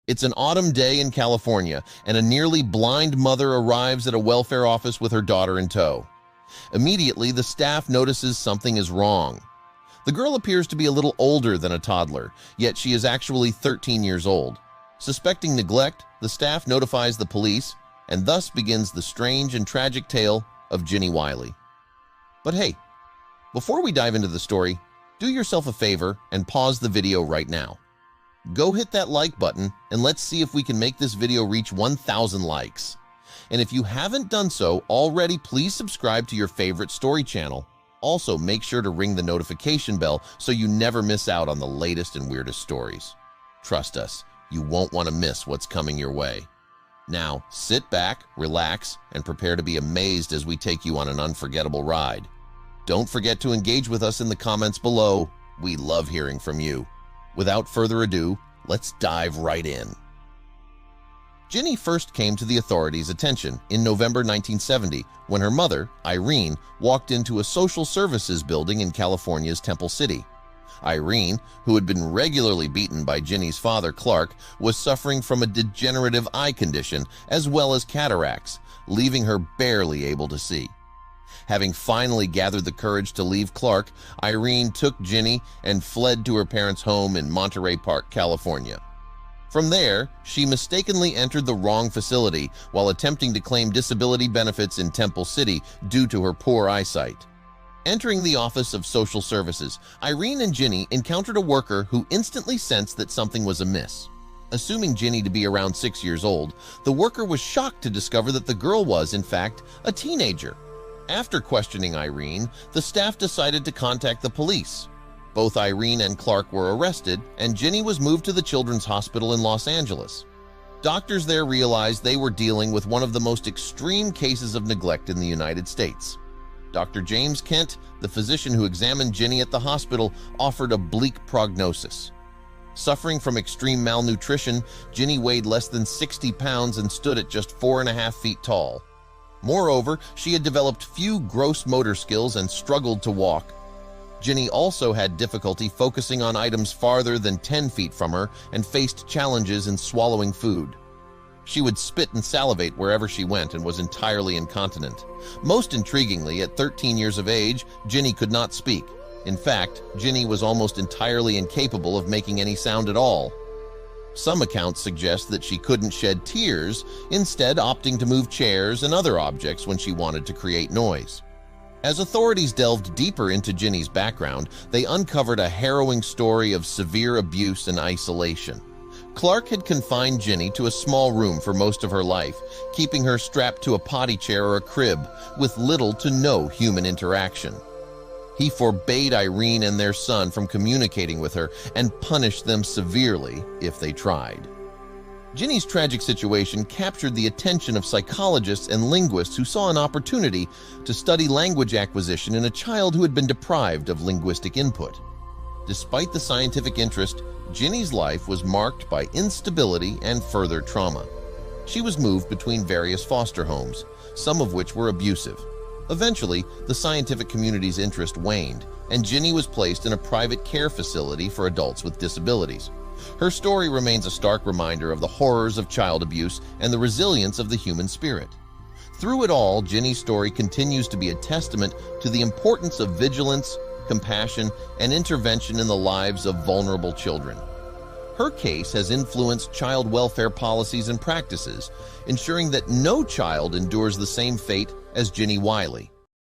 It's an autumn day in California, and a nearly blind mother arrives at a welfare office with her daughter in tow. Immediately, the staff notices something is wrong. The girl appears to be a little older than a toddler, yet she is actually 13 years old. Suspecting neglect, the staff notifies the police, and thus begins the strange and tragic tale of Ginny Wiley. But hey, before we dive into the story, do yourself a favor and pause the video right now. Go hit that like button and let's see if we can make this video reach 1,000 likes. And if you haven't done so already, please subscribe to your favorite story channel. Also, make sure to ring the notification bell so you never miss out on the latest and weirdest stories. Trust us, you won't want to miss what's coming your way. Now, sit back, relax, and prepare to be amazed as we take you on an unforgettable ride. Don't forget to engage with us in the comments below. We love hearing from you. Without further ado, let's dive right in. Ginny first came to the authorities' attention in November 1970 when her mother, Irene, walked into a social services building in California's Temple City. Irene, who had been regularly beaten by Ginny's father, Clark, was suffering from a degenerative eye condition as well as cataracts, leaving her barely able to see. Having finally gathered the courage to leave Clark, Irene took Ginny and fled to her parents' home in Monterey Park, California. From there, she mistakenly entered the wrong facility while attempting to claim disability benefits in Temple City due to her poor eyesight. Entering the Office of Social Services, Irene and Ginny encountered a worker who instantly sensed that something was amiss. Assuming Ginny to be around 6 years old, the worker was shocked to discover that the girl was, in fact, a teenager. After questioning Irene, the staff decided to contact the police. Both Irene and Clark were arrested, and Ginny was moved to the Children's Hospital in Los Angeles. Doctors there realized they were dealing with one of the most extreme cases of neglect in the United States. Dr. James Kent, the physician who examined Ginny at the hospital, offered a bleak prognosis. Suffering from extreme malnutrition, Ginny weighed less than 60 pounds and stood at just 4.5 feet tall. Moreover, she had developed few gross motor skills and struggled to walk. Ginny also had difficulty focusing on items farther than 10 feet from her and faced challenges in swallowing food. She would spit and salivate wherever she went and was entirely incontinent. Most intriguingly, at 13 years of age, Ginny could not speak. In fact, Ginny was almost entirely incapable of making any sound at all. Some accounts suggest that she couldn't shed tears, instead opting to move chairs and other objects when she wanted to create noise. As authorities delved deeper into Ginny's background, they uncovered a harrowing story of severe abuse and isolation. Clark had confined Ginny to a small room for most of her life, keeping her strapped to a potty chair or a crib, with little to no human interaction. He forbade Irene and their son from communicating with her and punished them severely if they tried. Ginny's tragic situation captured the attention of psychologists and linguists who saw an opportunity to study language acquisition in a child who had been deprived of linguistic input. Despite the scientific interest, Ginny's life was marked by instability and further trauma. She was moved between various foster homes, some of which were abusive. Eventually, the scientific community's interest waned, and Ginny was placed in a private care facility for adults with disabilities. Her story remains a stark reminder of the horrors of child abuse and the resilience of the human spirit. Through it all, Ginny's story continues to be a testament to the importance of vigilance, compassion, and intervention in the lives of vulnerable children. Her case has influenced child welfare policies and practices, ensuring that no child endures the same fate as Ginny Wiley.